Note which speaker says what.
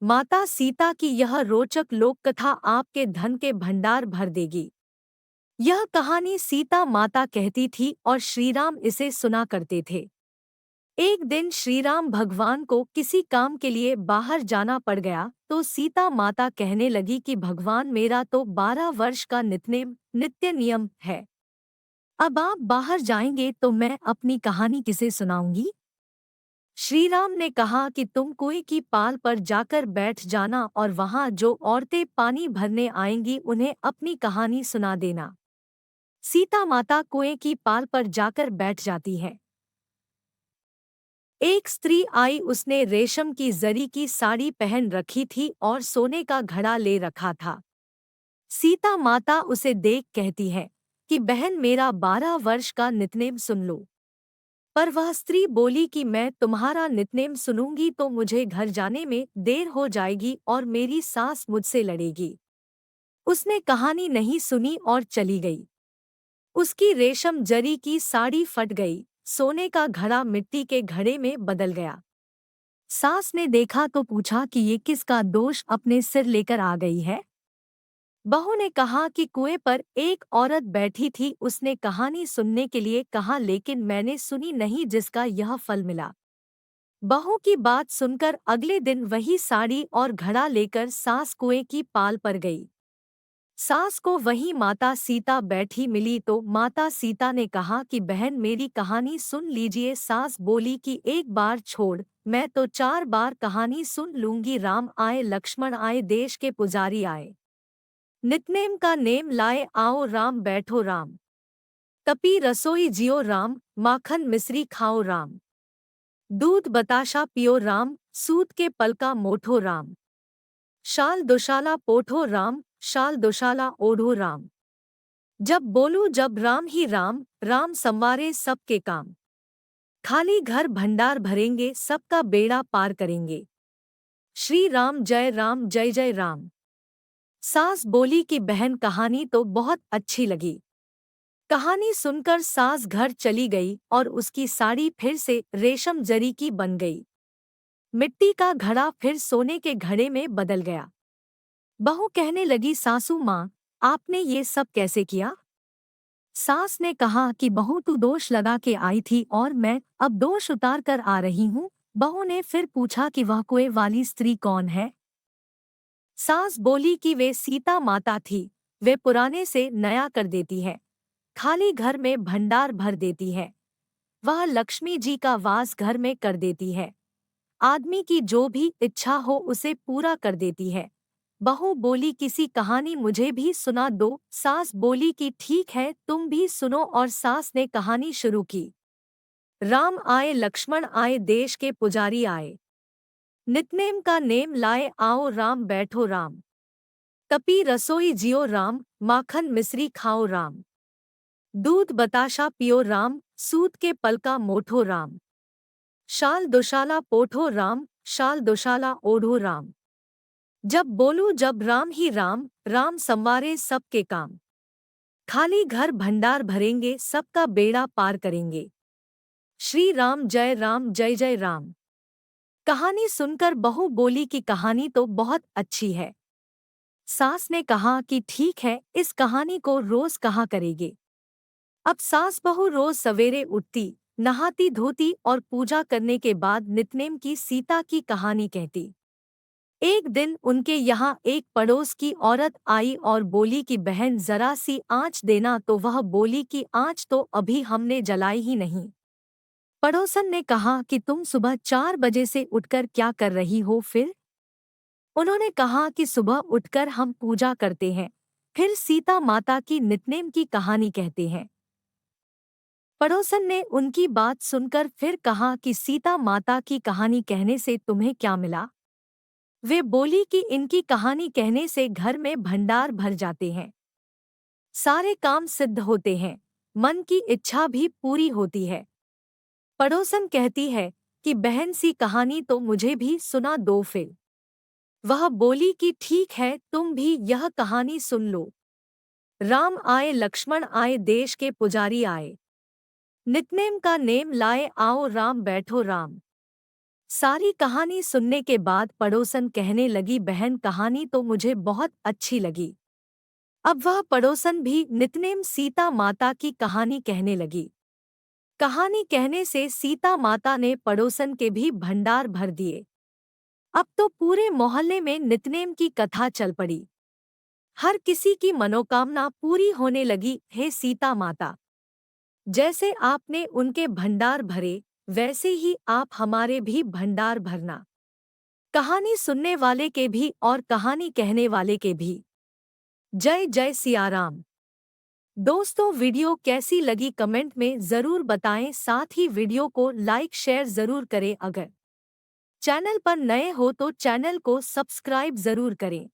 Speaker 1: माता सीता की यह रोचक लोक कथा आपके धन के भंडार भर देगी। यह कहानी सीता माता कहती थी और श्रीराम इसे सुना करते थे। एक दिन श्रीराम भगवान को किसी काम के लिए बाहर जाना पड़ गया तो सीता माता कहने लगी कि भगवान मेरा तो 12 वर्ष का नित्य नियम है। अब आप बाहर जाएंगे तो मैं अपनी कहानी किसे सुनाऊंगी। श्रीराम ने कहा कि तुम कुएं की पाल पर जाकर बैठ जाना और वहां जो औरतें पानी भरने आएंगी उन्हें अपनी कहानी सुना देना। सीता माता कुएं की पाल पर जाकर बैठ जाती है। एक स्त्री आई, उसने रेशम की जरी की साड़ी पहन रखी थी और सोने का घड़ा ले रखा था। सीता माता उसे देख कहती है कि बहन मेरा 12 वर्ष का नितनेम सुन लो। पर वह स्त्री बोली कि मैं तुम्हारा नितनेम सुनूंगी तो मुझे घर जाने में देर हो जाएगी और मेरी सास मुझसे लड़ेगी। उसने कहानी नहीं सुनी और चली गई। उसकी रेशम जरी की साड़ी फट गई, सोने का घड़ा मिट्टी के घड़े में बदल गया। सास ने देखा तो पूछा कि ये किसका दोष अपने सिर लेकर आ गई है। बहू ने कहा कि कुएं पर एक औरत बैठी थी, उसने कहानी सुनने के लिए कहा लेकिन मैंने सुनी नहीं जिसका यह फल मिला। बहू की बात सुनकर अगले दिन वही साड़ी और घड़ा लेकर सास कुएं की पाल पर गई। सास को वहीं माता सीता बैठी मिली तो माता सीता ने कहा कि बहन मेरी कहानी सुन लीजिए। सास बोली कि एक बार छोड़, मैं तो 4 बार कहानी सुन लूंगी। राम आए लक्ष्मण आए देश के पुजारी आए, नितनेम का नेम लाए आओ राम बैठो राम, तपी रसोई जियो राम, माखन मिश्री खाओ राम, दूध बताशा पियो राम, सूत के पलका मोठो राम, शाल दुशाला पोठो राम, शाल दुशाला ओढ़ो राम। जब बोलूं जब राम ही राम, राम संवारे सबके काम, खाली घर भंडार भरेंगे सबका बेड़ा पार करेंगे। श्री राम जय जय राम। सास बोली कि बहन कहानी तो बहुत अच्छी लगी। कहानी सुनकर सास घर चली गई और उसकी साड़ी फिर से रेशम जरी की बन गई। मिट्टी का घड़ा फिर सोने के घड़े में बदल गया। बहू कहने लगी सासू माँ, आपने ये सब कैसे किया। सास ने कहा कि बहू तू दोष लगा के आई थी और मैं अब दोष उतार कर आ रही हूँ। बहू ने फिर पूछा कि वह कुएं वाली स्त्री कौन है। सास बोली कि वे सीता माता थी, वे पुराने से नया कर देती है, खाली घर में भंडार भर देती है। वह लक्ष्मी जी का वास घर में कर देती है, आदमी की जो भी इच्छा हो उसे पूरा कर देती है। बहू बोली किसी कहानी मुझे भी सुना दो। सास बोली कि ठीक है तुम भी सुनो और सास ने कहानी शुरू की। राम आए लक्ष्मण आए देश के पुजारी आए, नितनेम का नेम लाए आओ राम बैठो राम, तपी रसोई जियो राम, माखन मिश्री खाओ राम, दूध बताशा पियो राम, सूत के पलका मोठो राम, शाल दुशाला पोठो राम, शाल दुशाला ओढ़ो राम। जब बोलूं जब राम ही राम, राम संवारे सबके काम, खाली घर भंडार भरेंगे सबका बेड़ा पार करेंगे। श्री राम जय जय राम। कहानी सुनकर बहू बोली कि कहानी तो बहुत अच्छी है। सास ने कहा कि ठीक है इस कहानी को रोज कहा करेंगे। अब सास बहू रोज सवेरे उठती, नहाती धोती और पूजा करने के बाद नितनेम की सीता की कहानी कहती। एक दिन उनके यहाँ एक पड़ोस की औरत आई और बोली कि बहन जरा सी आँच देना। तो वह बोली कि आँच तो अभी हमने जलाई ही नहीं। पड़ोसन ने कहा कि तुम सुबह 4 बजे से उठकर क्या कर रही हो फिर। उन्होंने कहा कि सुबह उठकर हम पूजा करते हैं, फिर सीता माता की नितनेम की कहानी कहते हैं। पड़ोसन ने उनकी बात सुनकर फिर कहा कि सीता माता की कहानी कहने से तुम्हें क्या मिला। वे बोली कि इनकी कहानी कहने से घर में भंडार भर जाते हैं, सारे काम सिद्ध होते हैं, मन की इच्छा भी पूरी होती है। पड़ोसन कहती है कि बहन सी कहानी तो मुझे भी सुना दो फिर। वह बोली कि ठीक है तुम भी यह कहानी सुन लो। राम आए लक्ष्मण आए देश के पुजारी आए, नितनेम का नेम लाए आओ राम बैठो राम, सारी कहानी सुनने के बाद पड़ोसन कहने लगी, बहन कहानी तो मुझे बहुत अच्छी लगी। अब वह पड़ोसन भी नितनेम सीता माता की कहानी कहने लगी। कहानी कहने से सीता माता ने पड़ोसन के भी भंडार भर दिए। अब तो पूरे मोहल्ले में नितनेम की कथा चल पड़ी। हर किसी की मनोकामना पूरी होने लगी। हे सीता माता, जैसे आपने उनके भंडार भरे, वैसे ही आप हमारे भी भंडार भरना। कहानी सुनने वाले के भी और कहानी कहने वाले के भी। जय जय सिया राम। दोस्तों, वीडियो कैसी लगी कमेंट में ज़रूर बताएं। साथ ही वीडियो को लाइक शेयर ज़रूर करें। अगर चैनल पर नए हो तो चैनल को सब्सक्राइब ज़रूर करें।